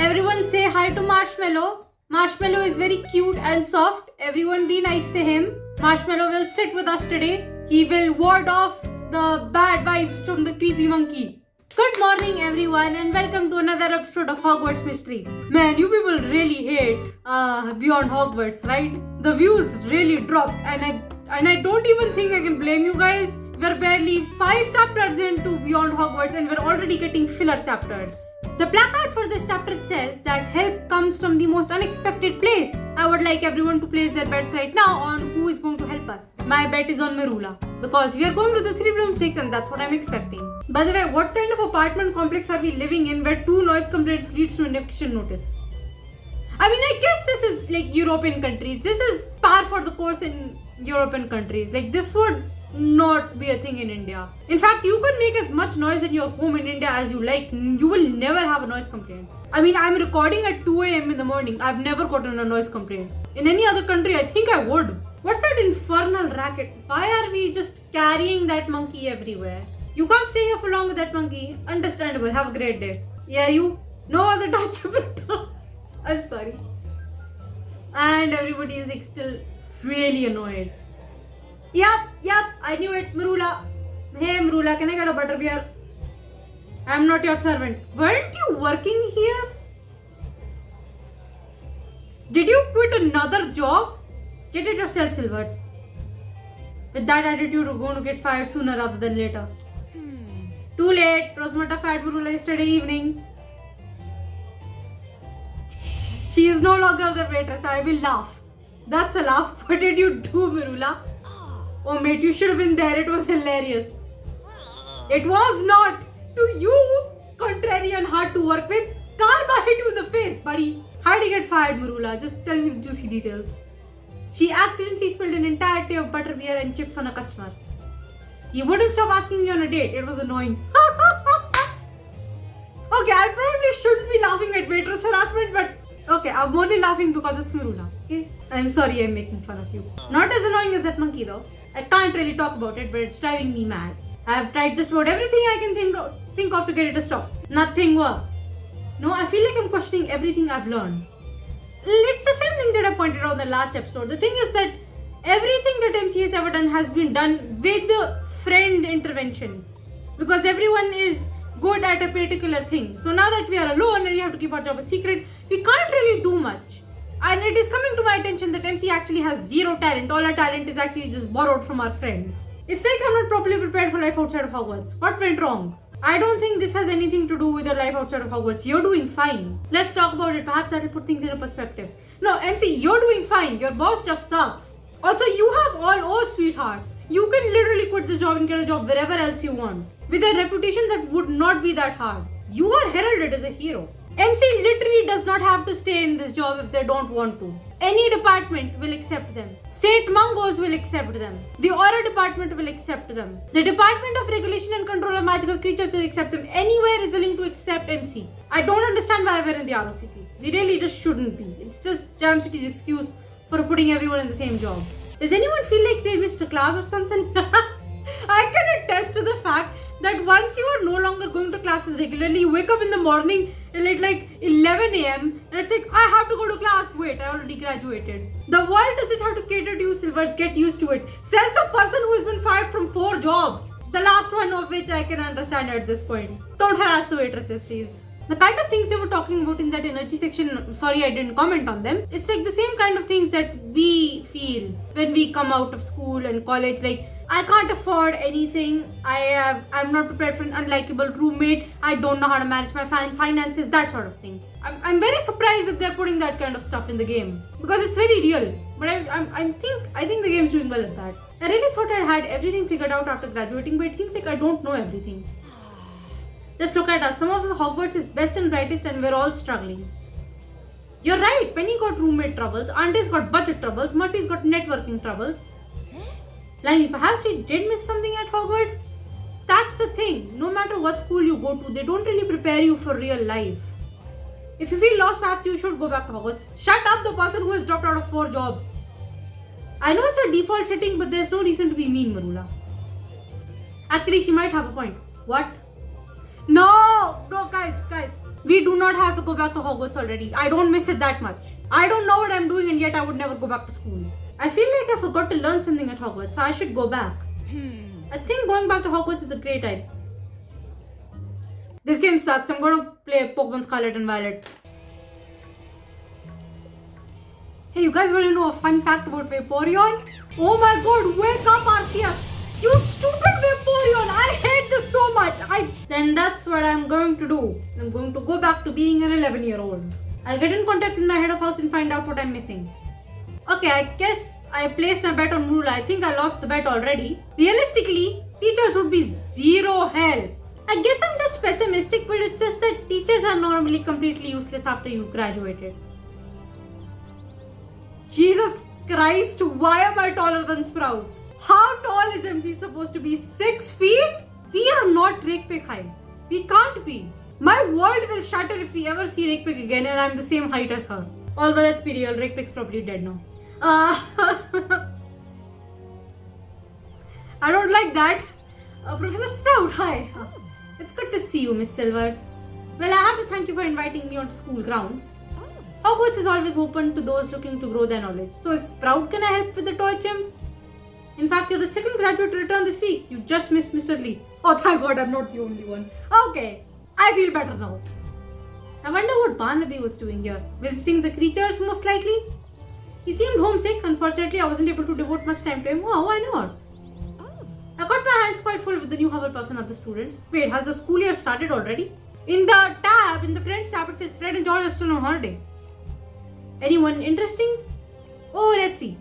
Everyone say hi to Marshmallow. Marshmallow is very cute and soft. Everyone be nice to him. Marshmallow will sit with us today. He will ward off the bad vibes from the creepy monkey. Good morning everyone and welcome to another episode of Hogwarts Mystery. Man, you people really hate Beyond Hogwarts, right? The views really dropped and I don't even think I can blame you guys. We're barely 5 chapters into Beyond Hogwarts and we're already getting filler chapters. The placard for this chapter says that help comes from the most unexpected place. I would like everyone to place their bets right now on who is going to help us. My bet is on Merula because we are going to the 3 broomsticks and that's what I'm expecting. By the way, what kind of apartment complex are we living in where 2 noise complaints leads to an eviction notice? I mean, I guess this is like European countries. This is par for the course in European countries. Like this would not be a thing in India. In fact, you can make as much noise in your home in India as you like. You will never have a noise complaint. I mean, I'm recording at 2 a.m. in the morning. I've never gotten a noise complaint. In any other country, I think I would. What's that infernal racket? Why are we just carrying that monkey everywhere? You can't stay here for long with that monkey. Understandable. Have a great day. Yeah, you. No other touchable. I'm sorry. And everybody is like still really annoyed. Yep, I knew it, Merula. Hey Merula, can I get a butterbeer? I'm not your servant. Weren't you working here? Did you quit another job? Get it yourself, Silvers. With that attitude, you're going to get fired sooner rather than later. Too late. Rosmata fired Merula yesterday evening. She is no longer the waitress. I will laugh. That's a laugh. What did you do, Merula? Oh mate, you should have been there. It was hilarious. It was not. To you, contrary and hard to work with, karma hit you in the face, buddy. How did you get fired, Merula? Just tell me the juicy details. She accidentally spilled an entire tray of butterbeer and chips on a customer. You wouldn't stop asking me on a date. It was annoying. Okay, I probably shouldn't be laughing at waitress harassment, but okay, I'm only laughing because it's Merula. Okay? I'm sorry I'm making fun of you. Not as annoying as that monkey though. I can't really talk about it, but it's driving me mad. I have tried just about everything I can think of to get it to stop. Nothing worked. No, I feel like I'm questioning everything I've learned. It's the same thing that I pointed out in the last episode. The thing is that everything that MC has ever done has been done with friend intervention. Because everyone is good at a particular thing. So now that we are alone and we have to keep our job a secret, we can't really do much. And it is coming to my attention that MC actually has zero talent. All our talent is actually just borrowed from our friends. It's like I'm not properly prepared for life outside of Hogwarts. What went wrong? I don't think this has anything to do with your life outside of Hogwarts. You're doing fine. Let's talk about it. Perhaps that'll put things in a perspective. No, MC, you're doing fine. Your boss just sucks. Also, you have all O's, sweetheart. You can literally quit this job and get a job wherever else you want. With a reputation that would not be that hard. You are heralded as a hero. MC literally does not have to stay in this job if they don't want to. Any department will accept them. Saint Mungos will accept them. The Aura department will accept them. The Department of Regulation and Control of Magical Creatures will accept them. Anywhere is willing to accept MC. I don't understand why we're in the ROCC. We really just shouldn't be. It's just Jam City's excuse for putting everyone in the same job. Does anyone feel like they missed a class or something? I can attest to the fact that once you are no longer going to classes regularly, you wake up in the morning and at like 11 a.m. and it's like, I have to go to class. Wait, I already graduated. The world doesn't have to cater to you, Silvers. Get used to it. Says the person who has been fired from 4 jobs. The last one of which I can understand at this point. Don't harass the waitresses, please. The kind of things they were talking about in that energy section, sorry I didn't comment on them. It's like the same kind of things that we feel when we come out of school and college. Like, I can't afford anything. I'm not prepared for an unlikable roommate. I don't know how to manage my finances, that sort of thing. I'm very surprised that they're putting that kind of stuff in the game because it's very real. But I think the game's doing well at that. I really thought I had everything figured out after graduating, but it seems like I don't know everything. Just look at us. Some of us Hogwarts is best and brightest and we're all struggling. You're right. Penny got roommate troubles. Auntie's got budget troubles. Murphy's got networking troubles. Limey, perhaps we did miss something at Hogwarts? That's the thing. No matter what school you go to, they don't really prepare you for real life. If you feel lost, perhaps you should go back to Hogwarts. Shut up, the person who has dropped out of 4 jobs. I know it's your default setting, but there's no reason to be mean, Merula. Actually, she might have a point. What? No, guys. We do not have to go back to Hogwarts already. I don't miss it that much. I don't know what I'm doing and yet I would never go back to school. I feel like I forgot to learn something at Hogwarts, so I should go back. I think going back to Hogwarts is a great idea. This game sucks. I'm going to play Pokemon Scarlet and Violet. Hey, you guys want to know a fun fact about Vaporeon? Oh my god, wake up, Arceus! You stupid Vaporeon! I hate this so much! Then that's what I'm going to do. I'm going to go back to being an 11-year-old. I'll get in contact with my head of house and find out what I'm missing. Okay, I guess I placed my bet on Murula. I think I lost the bet already. Realistically, teachers would be zero help. I guess I'm just pessimistic, but it's just that teachers are normally completely useless after you graduated. Jesus Christ, why am I taller than Sprout? How tall is MC supposed to be? 6 feet? We are not Rakepick height. We can't be. My world will shatter if we ever see Rakepick again and I'm the same height as her. Although let's be real, Rakepick's probably dead now. I don't like that. Professor Sprout, hi. It's good to see you, Miss Silvers. Well, I have to thank you for inviting me onto school grounds. Hogwarts is always open to those looking to grow their knowledge. So is Sprout gonna help with the toy chimp? In fact, you're the second graduate to return this week. You just missed Mr. Lee. Oh, thank God I'm not the only one. Okay, I feel better now. I wonder what Barnaby was doing here. Visiting the creatures, most likely? He seemed homesick. Unfortunately, I wasn't able to devote much time to him. Oh, why not? I got my hands quite full with the new Hufflepuffs and other students. Wait, has the school year started already? In the tab, in the Friends tab, it says Fred and George are still on holiday. Anyone interesting? Oh, let's see.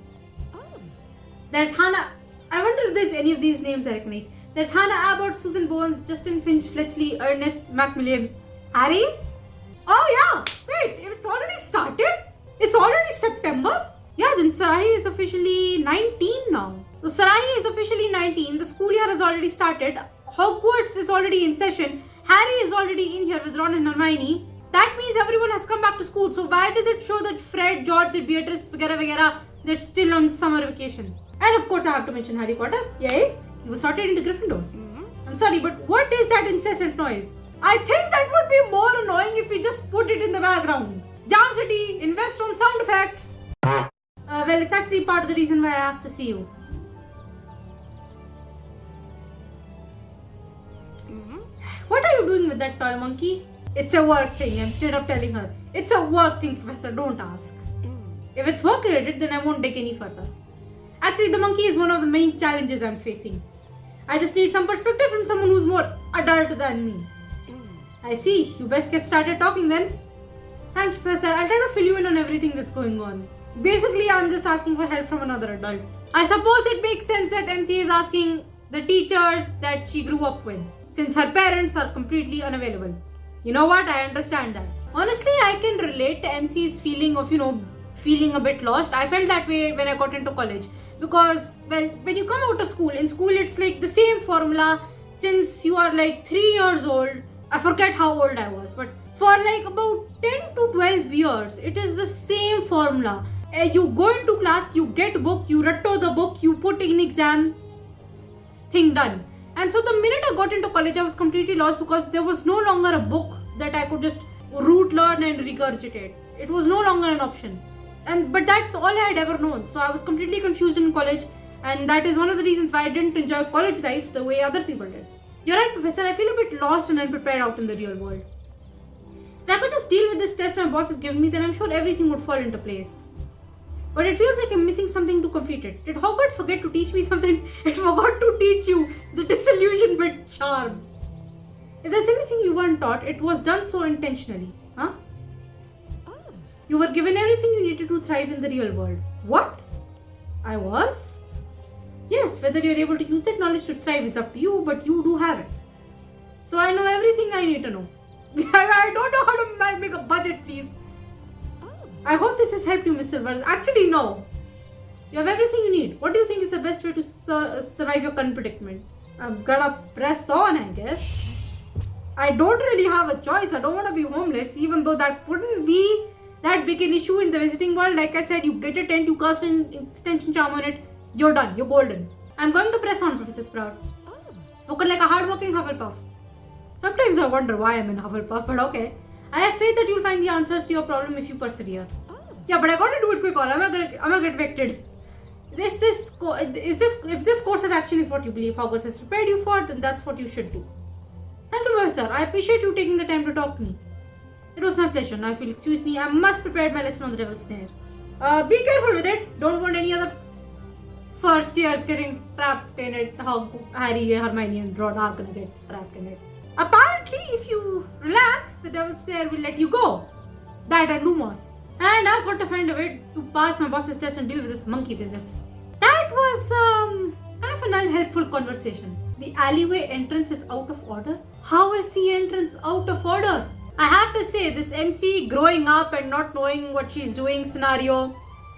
There's Hannah. I wonder if there's any of these names I recognize. There's Hannah Abbott, Susan Bones, Justin Finch, Fletchley, Ernest Macmillan. Harry? Oh yeah! Wait, it's already started? It's already September? Yeah, then Sarahi is officially 19 now. So Sarahi is officially 19. The school year has already started. Hogwarts is already in session. Harry is already in here with Ron and Hermione. That means everyone has come back to school. So why does it show that Fred, George, and Beatrice, vagera, they're still on summer vacation? And of course I have to mention Harry Potter. Yay! He was sorted into Gryffindor. I'm sorry, but what is that incessant noise? I think that would be more annoying if we just put it in the background. Jam City, invest on sound effects. Well, it's actually part of the reason why I asked to see you. What are you doing with that toy monkey? It's a work thing, I'm straight up telling her. It's a work thing, Professor, don't ask. If it's work related, then I won't dig any further. Actually, the monkey is one of the many challenges I'm facing. I just need some perspective from someone who's more adult than me. I see, you best get started talking then. Thank you, Professor. I'll try to fill you in on everything that's going on. Basically, I'm just asking for help from another adult. I suppose it makes sense that MC is asking the teachers that she grew up with, since her parents are completely unavailable. You know what? I understand that. Honestly, I can relate to MC's feeling of, feeling a bit lost. I felt that way when I got into college. Because, well, when you come out of school, in school it's like the same formula since you are like 3 years old. I forget how old I was, but for like about 10 to 12 years, it is the same formula. You go into class, you get a book, you ratto the book, you put in exam, thing done. And so the minute I got into college, I was completely lost because there was no longer a book that I could just root learn and regurgitate. It was no longer an option. But that's all I had ever known. So I was completely confused in college, and that is one of the reasons why I didn't enjoy college life the way other people did. You're right, Professor. I feel a bit lost and unprepared out in the real world. If I could just deal with this test my boss is giving me, then I'm sure everything would fall into place. But it feels like I'm missing something to complete it. Did Hogwarts forget to teach me something? It forgot to teach you the disillusionment charm. If there's anything you weren't taught, it was done so intentionally. Huh? You were given everything you needed to thrive in the real world. What? I was? Yes, whether you're able to use that knowledge to thrive is up to you, but you do have it. So I know everything I need to know. I don't know how to make a budget, please. I hope this has helped you, Miss Silvers. Actually, no. You have everything you need. What do you think is the best way to survive your current predicament? I'm gonna press on, I guess. I don't really have a choice. I don't want to be homeless, even though that wouldn't be that big an issue in the visiting world. Like I said, you get a tent, you cast an extension charm on it, you're done, you're golden. I'm going to press on, Professor Sprout. Spoken like a hardworking Hufflepuff. Sometimes I wonder why I'm in Hufflepuff, but okay. I have faith that you'll find the answers to your problem if you persevere. Yeah, but I gotta do it quick or I'm gonna get evicted. If this course of action is what you believe Hogwarts has prepared you for, then that's what you should do. Thank you, Professor. I appreciate you taking the time to talk to me. It was my pleasure. Now, if you'll excuse me, I must prepare my lesson on the Devil's Snare. Be careful with it. Don't want any other first years getting trapped in it. How Harry, Hermione, and Ron are gonna get trapped in it. Apparently, if you relax, the Devil's Snare will let you go. That and Lumos. And I've got to find a way to pass my boss's test and deal with this monkey business. That was kind of an unhelpful conversation. The alleyway entrance is out of order? How is the entrance out of order? I have to say, this MC growing up and not knowing what she's doing scenario,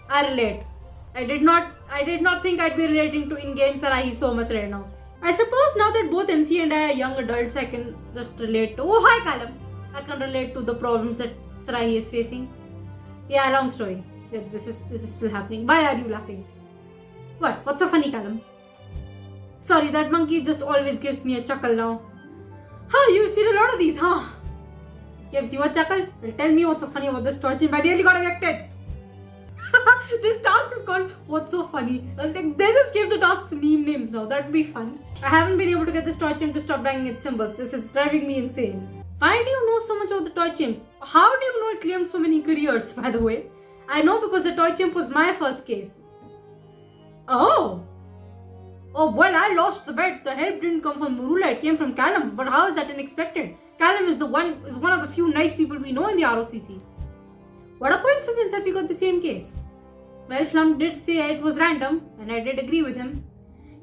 I relate. I did not think I'd be relating to in-game Sarahi so much right now. I suppose now that both MC and I are young adults, I can just relate to... Oh, hi Callum! I can relate to the problems that Sarahi is facing. Yeah, long story. This is still happening. Why are you laughing? What? What's so funny, Callum? Sorry, that monkey just always gives me a chuckle now. Huh, you've seen a lot of these, huh? Gives you a chuckle? Well, tell me what's so funny about this torch. I nearly got evicted. This task is called What's So Funny. They just give the tasks meme names now. That'd be fun. I haven't been able to get this toy chimp to stop banging its cymbal. This is driving me insane. Why do you know so much about the toy chimp? How do you know it claimed so many careers, by the way? I know because the toy chimp was my first case. Oh, well, I lost the bet. The help didn't come from Murula, it came from Callum. But how is that unexpected? Callum is one of the few nice people we know in the ROCC. What a coincidence that we got the same case. Well, Flum did say it was random, and I did agree with him.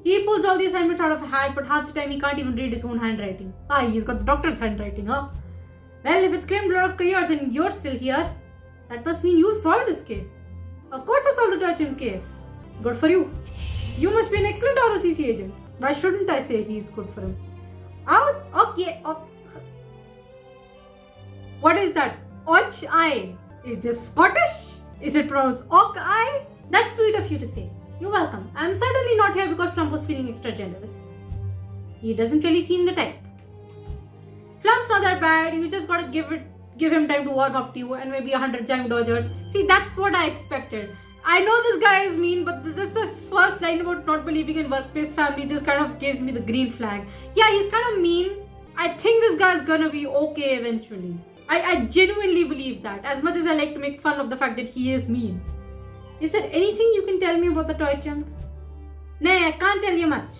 He pulls all the assignments out of a hat, but half the time he can't even read his own handwriting. He's got the doctor's handwriting, huh? Well, if it's claimed a lot of careers and you're still here, that must mean you solved this case. Of course I solved the toy chimp case. Good for you. You must be an excellent ROCC agent. Why shouldn't I say he's good for him? Out? Okay. What is that? Och-I. Is this Scottish? Is it pronounced Och-I? That's sweet of you to say. You're welcome. I'm certainly not here because Flump was feeling extra generous. He doesn't really seem the type. Flump's not that bad. You just gotta give him time to warm up to you and maybe 100 jam dodgers. See, that's what I expected. I know this guy is mean, but this first line about not believing in workplace family just kind of gives me the green flag. Yeah, he's kind of mean. I think this guy's gonna be okay eventually. I genuinely believe that, as much as I like to make fun of the fact that he is mean. Is there anything you can tell me about the toy chimp? Nay, I can't tell you much.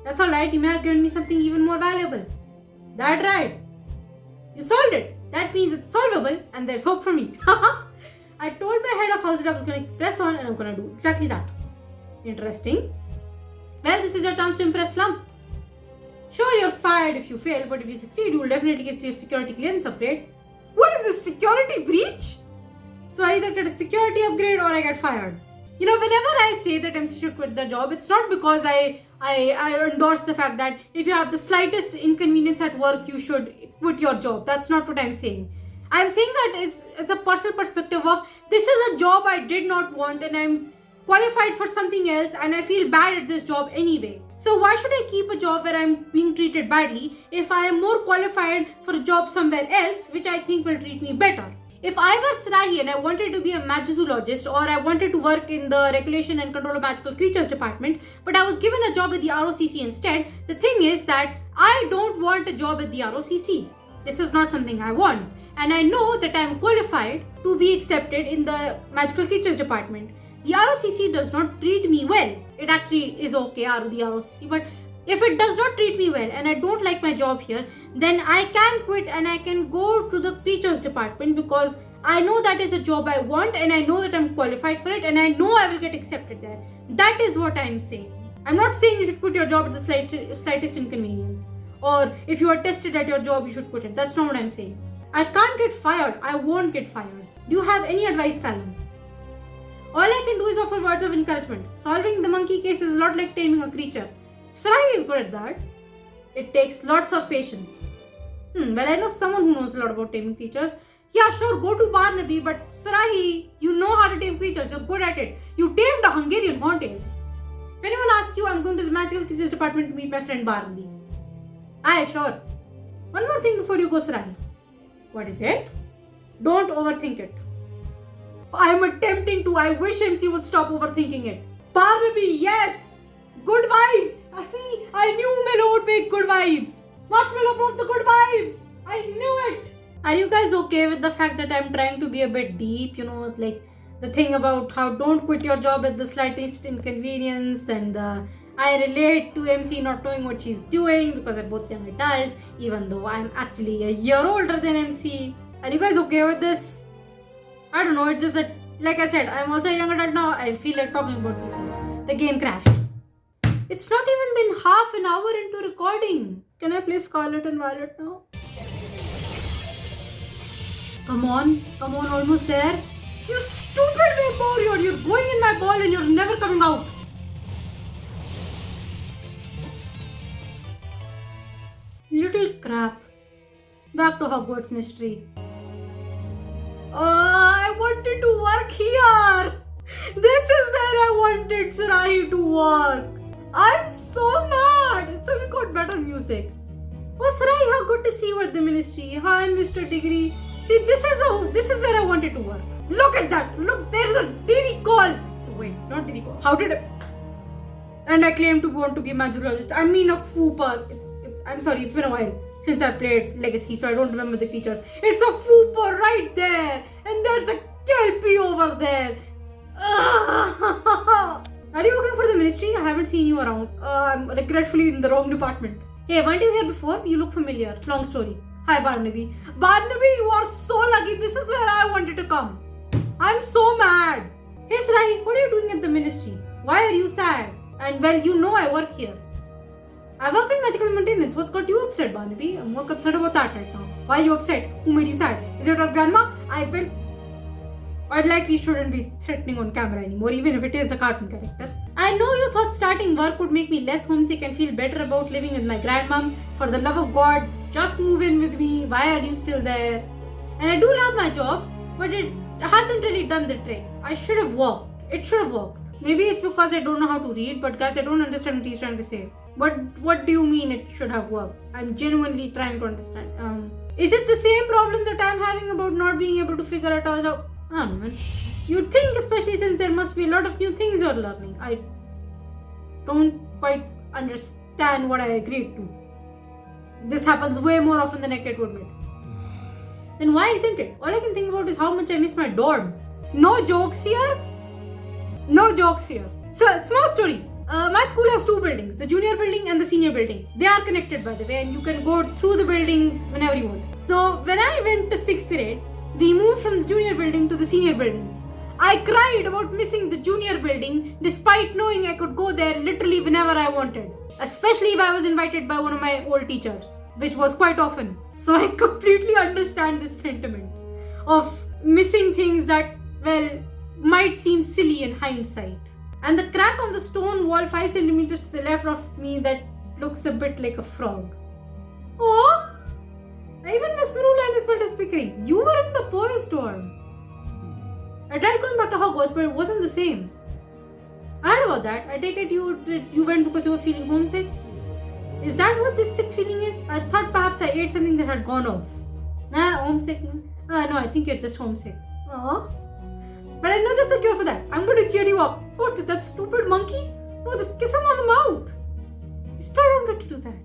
That's alright, you may have given me something even more valuable. That's right. You solved it. That means it's solvable and there's hope for me. I told my head of house that I was going to press on and I'm going to do exactly that. Interesting. Well, this is your chance to impress Flump. Sure, you're fired if you fail, but if you succeed, you will definitely get your security clearance upgrade. What is this, security breach? So I either get a security upgrade or I get fired. You know, whenever I say that MC should quit the job, it's not because I endorse the fact that if you have the slightest inconvenience at work, you should quit your job. That's not what I'm saying. I'm saying that is a personal perspective of this is a job I did not want and I'm qualified for something else and I feel bad at this job anyway. So why should I keep a job where I'm being treated badly if I am more qualified for a job somewhere else which I think will treat me better? If I were Sarahi and I wanted to be a magzoologist or I wanted to work in the regulation and control of magical creatures department, but I was given a job at the ROCC instead, the thing is that I don't want a job at the ROCC. This is not something I want. And I know that I am qualified to be accepted in the magical creatures department. The ROCC does not treat me well. It actually is okay, the ROCC, but if it does not treat me well and I don't like my job here, then I can quit and I can go to the teachers department because I know that is a job I want and I know that I'm qualified for it and I know I will get accepted there. That is what I'm saying. I'm not saying you should quit your job at the slightest inconvenience or if you are tested at your job, you should quit it. That's not what I'm saying. I can't get fired. I won't get fired. Do you have any advice, Callum? All I can do is offer words of encouragement. Solving the monkey case is a lot like taming a creature. Sarahi is good at that. It takes lots of patience. Well, I know someone who knows a lot about taming creatures. Yeah, sure, go to Barnaby, but Sarahi, you know how to tame creatures. You're good at it. You tamed a Hungarian horntail. If anyone asks you, I'm going to the magical creatures department to meet my friend Barnaby. Aye, sure. One more thing before you go, Sarahi. What is it? Don't overthink it. I'm attempting to. I wish MC would stop overthinking it. Barnaby, yes! Good vibes! See, I knew Milo would make good vibes. Marshmallow brought the good vibes. I knew it. Are you guys okay with the fact that I'm trying to be a bit deep? You know, like the thing about how don't quit your job at the slightest inconvenience, and I relate to MC not knowing what she's doing because they're both young adults, even though I'm actually a year older than MC. Are you guys okay with this? I don't know, it's just that, like I said, I'm also a young adult now. I feel like talking about these things. The game crashed. It's not even been half an hour into recording. Can I play Scarlet and Violet now? Come on, almost there. You stupid Vaporeon! You're going in my ball and you're never coming out. Little crap. Back to Hogwarts mystery. I wanted to work here. This is where I wanted Sarahi to work. I'm so mad. It's even got better music. Oh, Sarahi, how good to see you at the ministry. Hi, Mr. Degree. See, this is where I wanted to work. Look at that. Look, there's a Diddy call. Wait, not Diddy call. How did it? And I claim to want to be a magicologist. I mean a fooper. I'm sorry, it's been a while since I played Legacy, so I don't remember the creatures. It's a fooper right there. And there's a Kelpie over there. Are you working for the ministry? I haven't seen you around. I'm regretfully in the wrong department. Hey, weren't you here before? You look familiar. Long story. Hi, Barnaby. Barnaby, you are so lucky. This is where I wanted to come. I'm so mad. Hey, Sarahi, what are you doing at the ministry? Why are you sad? And well, you know I work here. I work in magical maintenance. What's got you upset, Barnaby? I'm more concerned about that right now. Why are you upset? Who made you sad? Is it our grandma? I'd likely shouldn't be threatening on camera anymore, even if it is a cartoon character. I know you thought starting work would make me less homesick and feel better about living with my grandmom. For the love of God, just move in with me. Why are you still there? And I do love my job, but it hasn't really done the trick. I should have worked. It should have worked. Maybe it's because I don't know how to read, but guys, I don't understand what he's trying to say. What do you mean it should have worked? I'm genuinely trying to understand. Is it the same problem that I'm having about not being able to figure it all out? I don't know. You'd think, especially since there must be a lot of new things you're learning. I don't quite understand what I agreed to. This happens way more often than I care to admit. Then why isn't it? All I can think about is how much I miss my dorm. No jokes here. No jokes here. So, small story. My school has two buildings, the junior building and the senior building. They are connected, by the way, and you can go through the buildings whenever you want. So, when I went to 6th grade, we moved from the junior building to the senior building. I cried about missing the junior building despite knowing I could go there literally whenever I wanted. Especially if I was invited by one of my old teachers, which was quite often. So I completely understand this sentiment of missing things that, well, might seem silly in hindsight. And the crack on the stone wall 5 centimeters to the left of me that looks a bit like a frog. Oh! I even miss Marula and Isabel is Pickering. You were in the boys' dorm. I tried going back to Hogwarts, but it wasn't the same. I heard about that. I take it you went because you were feeling homesick? Is that what this sick feeling is? I thought perhaps I ate something that had gone off. Homesick? No, I think you're just homesick. But I know just the cure for that. I'm going to cheer you up. What, with that stupid monkey? No, just kiss him on the mouth. You still don't get to do that.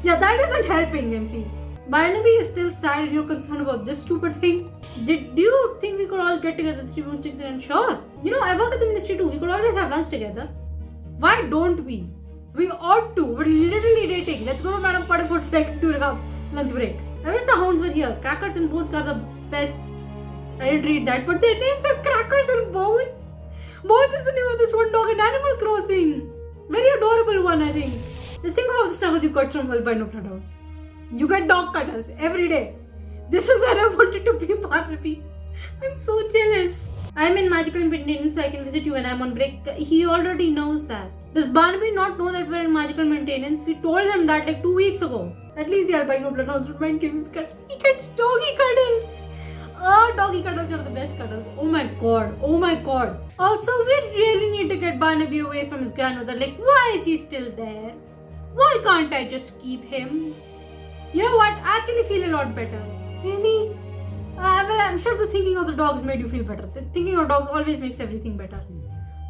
Yeah, that isn't helping, MC. Barnaby is still sad and you're concerned about this stupid thing. Do you think we could all get together 3 moonsticks and sure? You know, I work at the ministry too. We could always have lunch together. Why don't we? We ought to. We're literally dating. Let's go to Madam Puddifoot's like during our lunch breaks. I wish the hounds were here. Crackers and Bones are the best. I didn't read that, but their names are Crackers and Bones. Bones is the name of this one dog in Animal Crossing. Very adorable one, I think. Just think about the snuggles you got from albino bloodhounds. You get dog cuddles every day. This is where I wanted to be, Barnaby. I'm so jealous. I'm in magical maintenance, so I can visit you when I'm on break. He already knows that. Does Barnaby not know that we're in magical maintenance? We told him that like 2 weeks ago. At least the albino bloodhounds would mind giving cuddles. He gets doggy cuddles. Doggy cuddles are the best cuddles. Oh my god. Oh my god. Also, we really need to get Barnaby away from his grandmother. Like, why is he still there? Why can't I just keep him? You know what? I actually feel a lot better. Really? Well, I'm sure the thinking of the dogs made you feel better. The thinking of dogs always makes everything better.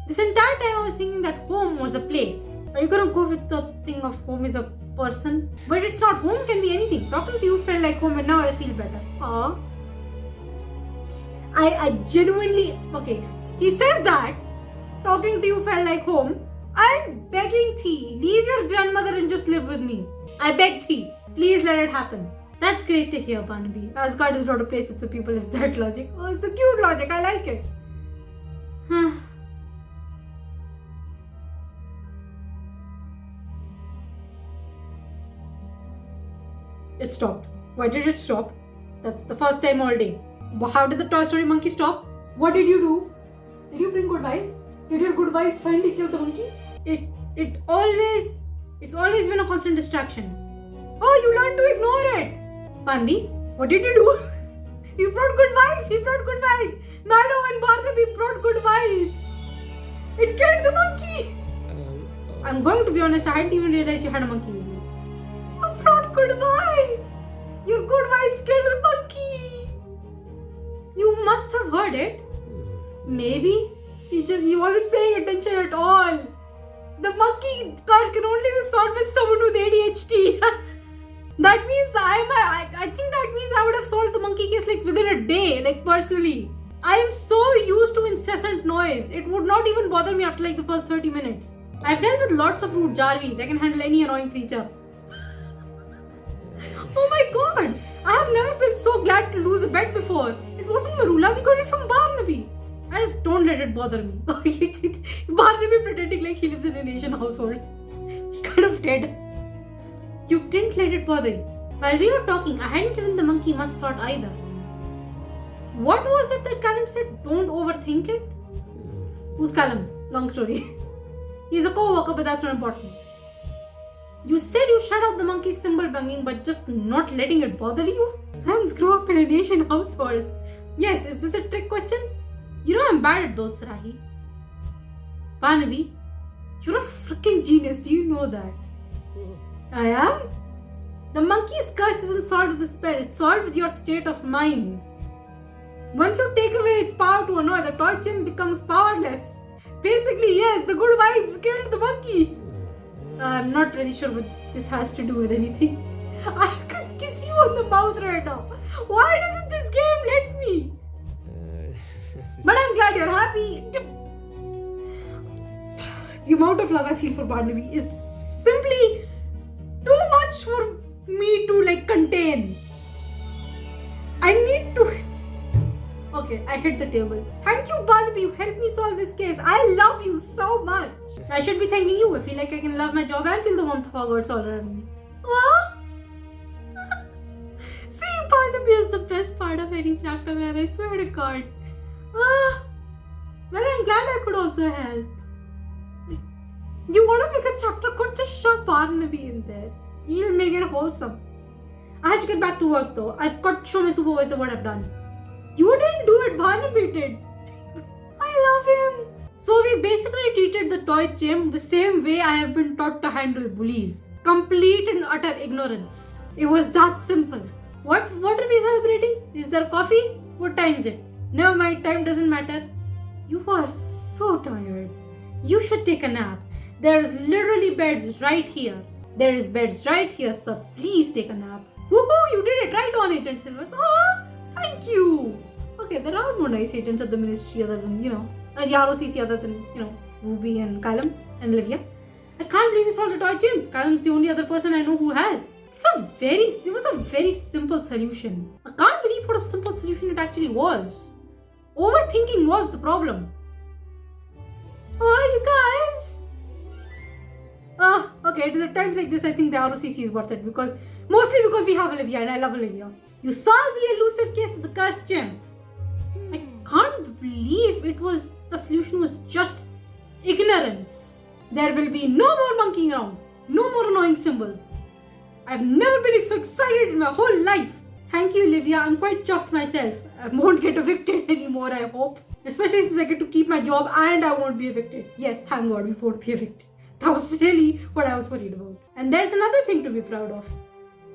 This entire time I was thinking that home was a place. Are you gonna go with the thing of home is a person? But it's not. Home can be anything. Talking to you felt like home and now I feel better. Aww. I genuinely... Okay. He says that talking to you felt like home. I'm begging Thee. Leave your grandmother and just live with me. I beg Thee. Please let it happen. That's great to hear, Barnaby. Asgard is not a place, it's a people. Is that logic? Oh, it's a cute logic. I like it. It stopped. Why did it stop? That's the first time all day. How did the Toy Story monkey stop? What did you do? Did you bring good vibes? Did your good vibes finally kill the monkey? It's always been a constant distraction. Oh, you learned to ignore it. Barnaby, what did you do? You brought good vibes. He brought good vibes. Mano and Barnaby brought good vibes. It killed the monkey. I'm going to be honest, I hadn't even realized you had a monkey with you. You brought good vibes. Your good vibes killed the monkey. You must have heard it. Maybe he wasn't paying attention at all. The monkey curse can only be solved with someone with ADHD. That means I think that means I would have solved the monkey case like within a day, like personally. I am so used to incessant noise. It would not even bother me after like the first 30 minutes. I've dealt with lots of rude Jarvis. I can handle any annoying creature. Oh my god! I have never been so glad to lose a bet before. It wasn't Marula, we got it from Barnaby. I just don't let it bother me. Barnaby pretending like he lives in an Asian household. He kind of did. You didn't let it bother you. While we were talking, I hadn't given the monkey much thought either. What was it that Callum said? Don't overthink it? Who's Callum? Long story. He's a co-worker, but that's not important. You said you shut out the monkey's cymbal banging, but just not letting it bother you? Hans grew up in an Asian household. Yes, is this a trick question? You know I'm bad at those, Sarahi. Barnaby, you're a freaking genius. Do you know that? I am? The monkey's curse isn't solved with the spell. It's solved with your state of mind. Once you take away its power to annoy, the toy chimp becomes powerless. Basically, yes, the good vibes killed the monkey. I'm not really sure what this has to do with anything. I could kiss you on the mouth right now. Why doesn't this game let me? But I'm glad you're happy. The amount of love I feel for Barnaby is simply too much for me to like contain. I need to... Okay, I hit the table. Thank you, Barnaby. You helped me solve this case. I love you so much. I should be thanking you. I feel like I can love my job and feel the warmth of Hogwarts all around me. See, Barnaby is the best part of any chapter, man. I swear to God. Well, I'm glad I could also help. You want to make a chapter good? Just shove Barnaby in there. He'll make it wholesome. I have to get back to work though. I've got to show my supervisor what I've done. You didn't do it, Barnaby did. I love him. So we basically treated the toy chimp the same way I have been taught to handle bullies. Complete and utter ignorance. It was that simple. What are we celebrating? Is there coffee? What time is it? Never mind, time doesn't matter. You are so tired. You should take a nap. There's literally beds right here. There is beds right here, so please take a nap. Woohoo! You did it right on, Agent Silvers. Thank you. Okay, there are more nice agents at the ministry other than, the ROCC other than, Ruby and Callum and Olivia. I can't believe you solved the toy chimp. Callum's the only other person I know who has. It was a very simple solution. I can't believe what a simple solution it actually was. Overthinking was the problem. Oh, you guys. Okay, at times like this, I think the ROCC is worth it mostly because we have Olivia and I love Olivia. You solved the elusive case of the cursed gem. I can't believe the solution was just ignorance. There will be no more monkeying around, no more annoying symbols. I've never been so excited in my whole life. Thank you, Olivia. I'm quite chuffed myself. I won't get evicted anymore, I hope. Especially since I get to keep my job and I won't be evicted. Yes, thank God we won't be evicted. That was really what I was worried about. And there's another thing to be proud of.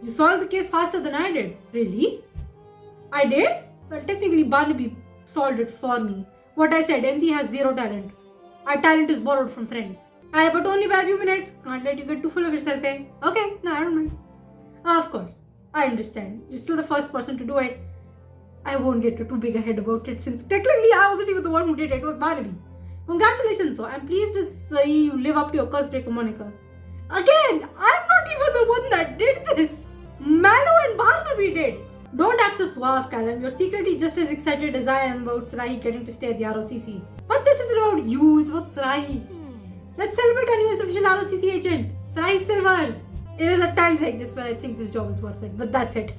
You solved the case faster than I did. Really? I did? Well, technically Barnaby solved it for me. What I said, MC has zero talent. Our talent is borrowed from friends. But only by a few minutes. Can't let you get too full of yourself, eh? Okay, no, I don't mind. Of course, I understand. You're still the first person to do it. I won't get too big a head about it since technically I wasn't even the one who did it. It was Barnaby. Congratulations though. I'm pleased to see you live up to your curse breaker moniker. Again, I'm not even the one that did this. Mallow and Barnaby did. Don't act so suave, Callum. You're secretly just as excited as I am about Sarahi getting to stay at the ROCC. But this isn't about you, it's about Sarahi. Let's celebrate our newest official ROCC agent, Sarahi Silvers. It is at times like this where I think this job is worth it, but that's it.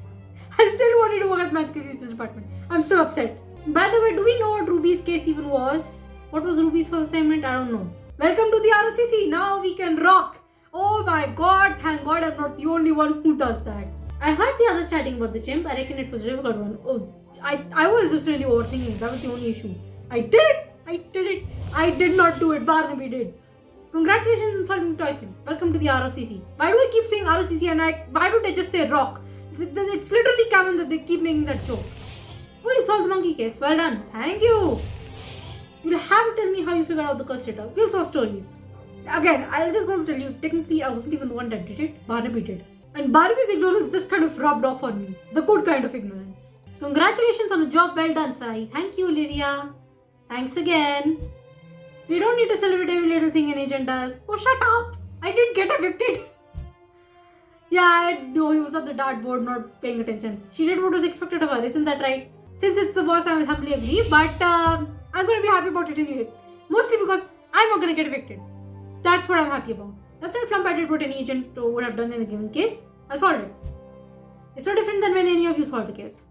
I still wanted to work at Magical Creatures Department. I'm so upset. By the way, do we know what Ruby's case even was? What was Ruby's first assignment? I don't know. Welcome to the ROCC. Now we can rock. Oh my god, thank god I'm not the only one who does that. I heard the others chatting about the chimp. I reckon it was a difficult one. Oh, I was just really overthinking it. That was the only issue. I did it. I did not do it. Barnaby did. Congratulations on solving the toy chimp. Welcome to the ROCC. Why do I keep saying ROCC and why don't I just say rock? It's literally canon that they keep making that joke. Oh, you solved the monkey case. Well done. Thank you. You'll have to tell me how you figured out the curse data. We'll solve stories. Again, I'll just want to tell you, technically I wasn't even the one that did it. Barnaby did. And Barnaby's ignorance just kind of rubbed off on me. The good kind of ignorance. Congratulations on a job well done, Sai. Thank you, Olivia. Thanks again. We don't need to celebrate every little thing an agent does. Oh, shut up. I didn't get evicted. Yeah, I know he was at the dartboard not paying attention. She did what was expected of her, isn't that right? Since it's the boss, I will humbly agree. But I'm going to be happy about it anyway. Mostly because I'm not going to get evicted. That's what I'm happy about. That's why Flump did what any agent would have done in a given case. I solved it. It's no different than when any of you solve a case.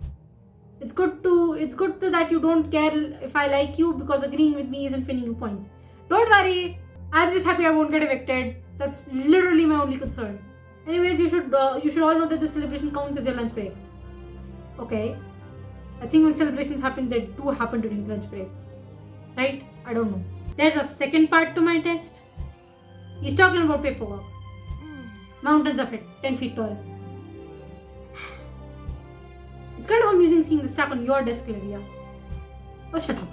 It's good that you don't care if I like you because agreeing with me isn't winning you points. Don't worry. I'm just happy I won't get evicted. That's literally my only concern. Anyways, you should all know that the celebration counts as your lunch break. Okay. I think when celebrations happen, they do happen during lunch break. Right? I don't know. There's a second part to my test. He's talking about paperwork. Mountains of it, 10 feet tall. It's kind of amusing seeing the stack on your desk, Olivia. Oh, shut up.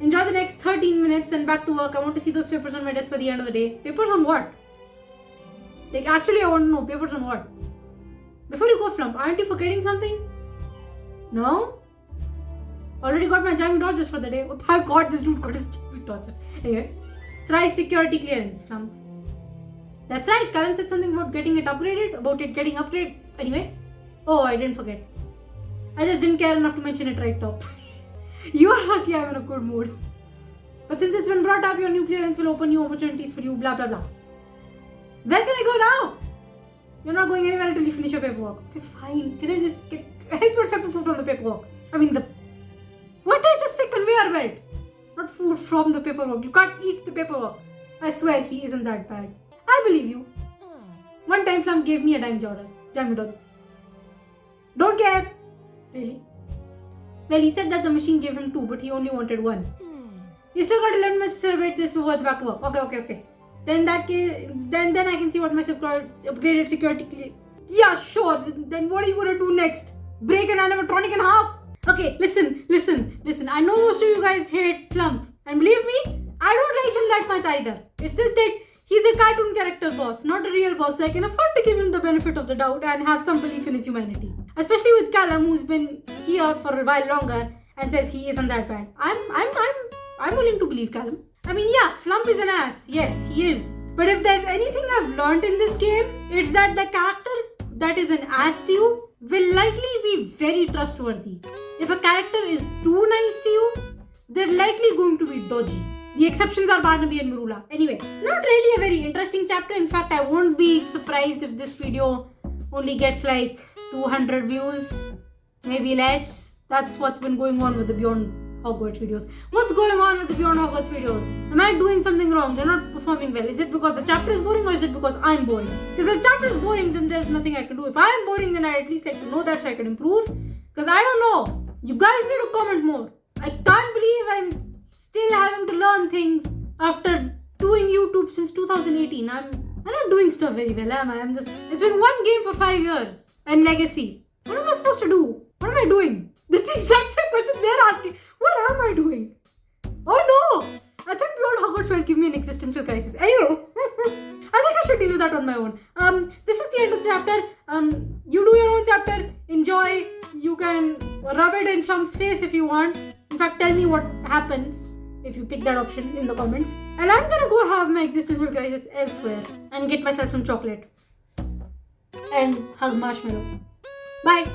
Enjoy the next 13 minutes and back to work. I want to see those papers on my desk by the end of the day. Papers on what? Like, actually, I want to know papers on what? Before you go, Flump, aren't you forgetting something? No? Already got my jammy dodgers for the day. Oh, thank god, this dude got his jammy dodger. Anyway, Sarahi security clearance, Flump. That's right, Karan said something about getting it upgraded. Anyway. Oh, I didn't forget. I just didn't care enough to mention it right top. You are lucky I'm in a good mood. But since it's been brought up, your new clearance will open new opportunities for you, blah blah blah. Where can I go now? You're not going anywhere until you finish your paperwork. Okay, fine. Can I just help yourself to food from the paperwork? What did I just say? Conveyor belt. Not food from the paperwork. You can't eat the paperwork. I swear he isn't that bad. I believe you. One time Flump gave me a dime dollar. Don't care. Really? Well, he said that the machine gave him 2, but he only wanted 1. You still got 11 minutes to celebrate this before it's back to work. Okay. Then that case, then I can see what my upgraded security. Yeah, sure. Then what are you gonna do next? Break an animatronic in half? Okay, listen. I know most of you guys hate Flump, and believe me, I don't like him that much either. It's just that he's a cartoon character boss, not a real boss. So I can afford to give him the benefit of the doubt and have some belief in his humanity. Especially with Callum, who's been here for a while longer and says he isn't that bad. I'm willing to believe Callum. Yeah, Flump is an ass. Yes, he is. But if there's anything I've learned in this game, it's that the character that is an ass to you will likely be very trustworthy. If a character is too nice to you, they're likely going to be dodgy. The exceptions are Barnaby and Marula. Anyway, not really a very interesting chapter. In fact, I won't be surprised if this video only gets like 200 views, maybe less. That's what's been going on with the Beyond Hogwarts videos. What's going on with the Beyond Hogwarts videos? Am I doing something wrong? They're not performing well. Is it because the chapter is boring or is it because I'm boring? If the chapter is boring, then there's nothing I can do. If I'm boring, then I at least like to know that so I can improve. Because I don't know. You guys need to comment more. I can't believe I'm still having to learn things after doing YouTube since 2018. I'm not doing stuff very well, am I? It's been one game for 5 years. and legacy. What am I supposed to do? What am I doing? That's the exact same question they're asking. What am I doing? Oh no! I think Beyond Hogwarts might give me an existential crisis. Anyway, I think I should deal with that on my own. This is the end of the chapter. You do your own chapter. Enjoy. You can rub it in Shum's face if you want. In fact, tell me what happens if you pick that option in the comments. And I'm gonna go have my existential crisis elsewhere and get myself some chocolate and hug marshmallow. Bye.